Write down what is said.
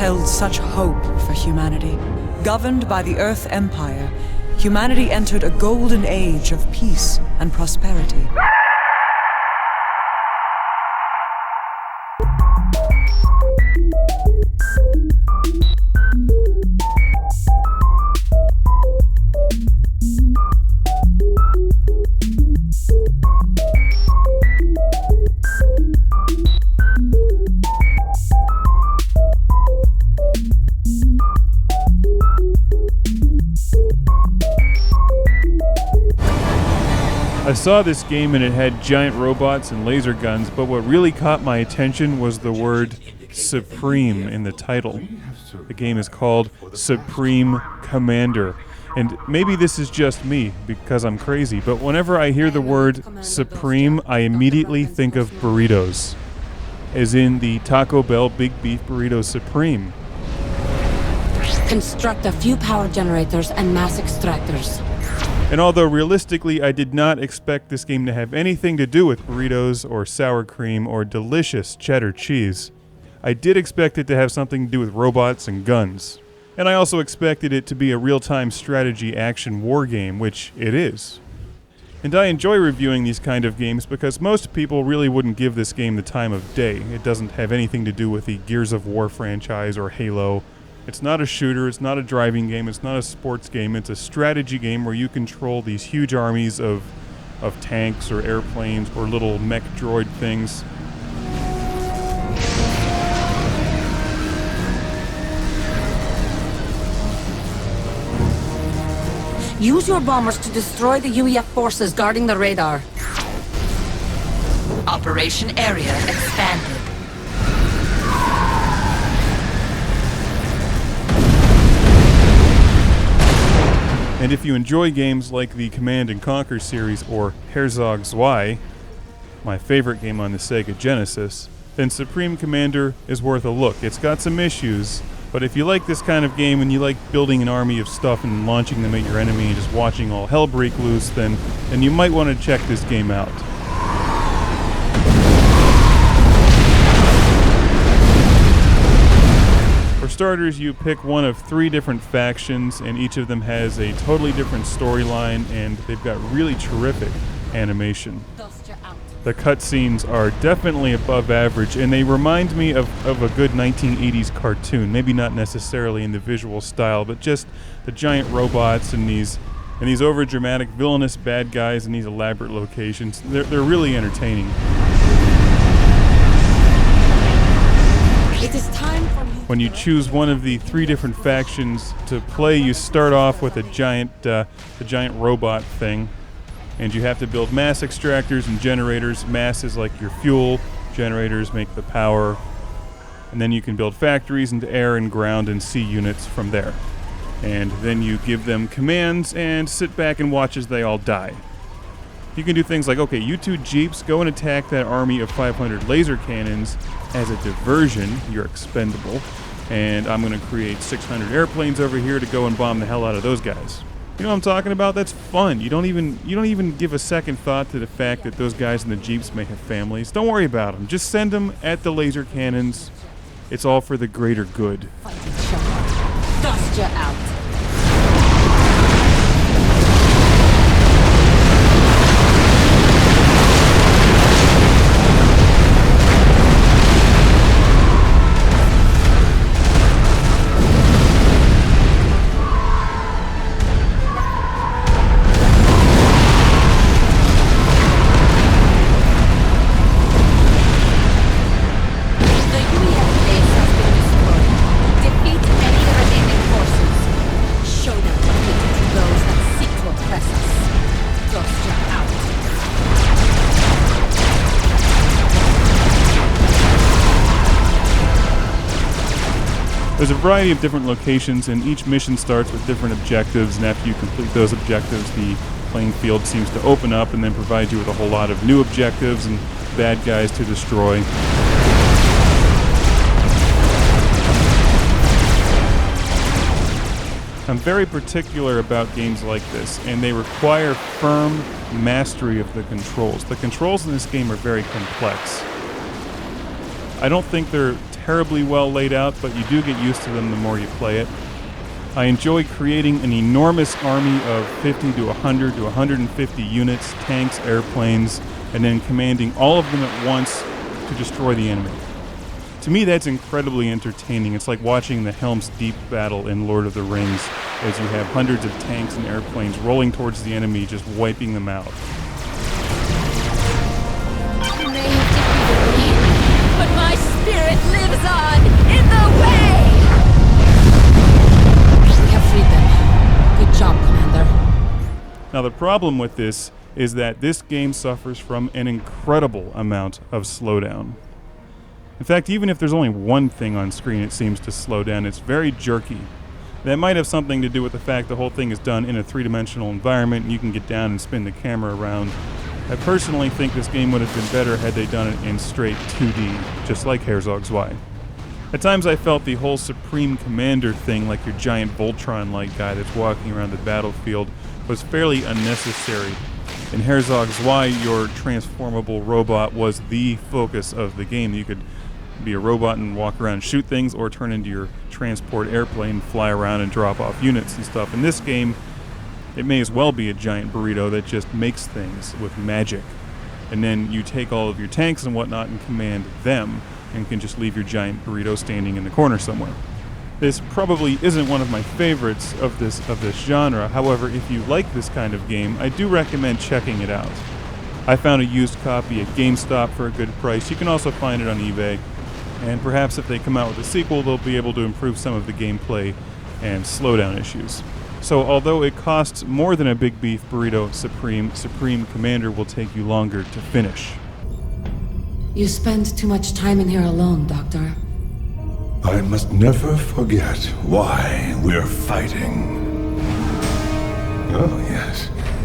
held such hope for humanity. Governed by the Earth Empire, humanity entered a golden age of peace and prosperity. I saw this game and it had giant robots and laser guns, but what really caught my attention was the word Supreme in the title. The game is called Supreme Commander. And maybe this is just me, because I'm crazy, but whenever I hear the word Supreme, I immediately think of burritos. As in the Taco Bell Big Beef Burrito Supreme. Construct a few power generators and mass extractors. And although realistically I did not expect this game to have anything to do with burritos or sour cream or delicious cheddar cheese, I did expect it to have something to do with robots and guns. And I also expected it to be a real-time strategy action war game, which it is. And I enjoy reviewing these kind of games because most people really wouldn't give this game the time of day. It doesn't have anything to do with the Gears of War franchise or Halo. It's not a shooter, it's not a driving game, it's not a sports game, it's a strategy game where you control these huge armies of tanks or airplanes or little mech droid things. Use your bombers to destroy the UEF forces guarding the radar. Operation area expanded. And if you enjoy games like the Command & Conquer series or Herzog Zwei, my favorite game on the Sega Genesis, then Supreme Commander is worth a look. It's got some issues, but if you like this kind of game and you like building an army of stuff and launching them at your enemy and just watching all hell break loose, then you might want to check this game out. For starters, you pick one of 3 different factions, and each of them has a totally different storyline, and they've got really terrific animation. The cutscenes are definitely above average, and they remind me of a good 1980s cartoon. Maybe not necessarily in the visual style, but just the giant robots and these over-dramatic villainous bad guys in these elaborate locations. They're really entertaining. It is time for When you choose one of the 3 different factions to play, you start off with a giant robot thing, and you have to build mass extractors and generators. Mass is like your fuel, generators make the power, and then you can build factories into air and ground and sea units from there. And then you give them commands and sit back and watch as they all die. You can do things like, okay, you 2 jeeps, go and attack that army of 500 laser cannons as a diversion. You're expendable. And I'm going to create 600 airplanes over here to go and bomb the hell out of those guys. You know what I'm talking about? That's fun. You don't even give a second thought to the fact that those guys in the jeeps may have families. Don't worry about them. Just send them at the laser cannons. It's all for the greater good. dust you out. There's a variety of different locations, and each mission starts with different objectives, and after you complete those objectives, the playing field seems to open up and then provide you with a whole lot of new objectives and bad guys to destroy. I'm very particular about games like this, and they require firm mastery of the controls. The controls in this game are very complex. I don't think they're terribly well laid out, but you do get used to them the more you play it. I enjoy creating an enormous army of 50 to 100 to 150 units, tanks, airplanes, and then commanding all of them at once to destroy the enemy. To me, that's incredibly entertaining. It's like watching the Helm's Deep battle in Lord of the Rings, as you have hundreds of tanks and airplanes rolling towards the enemy, just wiping them out. You may have defeated me, but my spirit lives on in the way! We have freed them. Good job, Commander. Now, the problem with this is that this game suffers from an incredible amount of slowdown. In fact, even if there's only one thing on screen, it seems to slow down. It's very jerky. That might have something to do with the fact the whole thing is done in a three-dimensional environment and you can get down and spin the camera around. I personally think this game would have been better had they done it in straight 2D, just like Herzog Zwei. At times I felt the whole Supreme Commander thing, like your giant Voltron-like guy that's walking around the battlefield, was fairly unnecessary. In Herzog Zwei, your transformable robot was the focus of the game. You could be a robot and walk around and shoot things, or turn into your transport airplane, fly around and drop off units and stuff. In this game, it may as well be a giant burrito that just makes things with magic. And then you take all of your tanks and whatnot and command them, and can just leave your giant burrito standing in the corner somewhere. This probably isn't one of my favorites of this genre. However, if you like this kind of game, I do recommend checking it out. I found a used copy at GameStop for a good price. You can also find it on eBay. And perhaps if they come out with a sequel, they'll be able to improve some of the gameplay and slowdown issues. So although it costs more than a big beef burrito Supreme Commander will take you longer to finish. You spend too much time in here alone, Doctor. I must never forget why we're fighting. Oh, yes.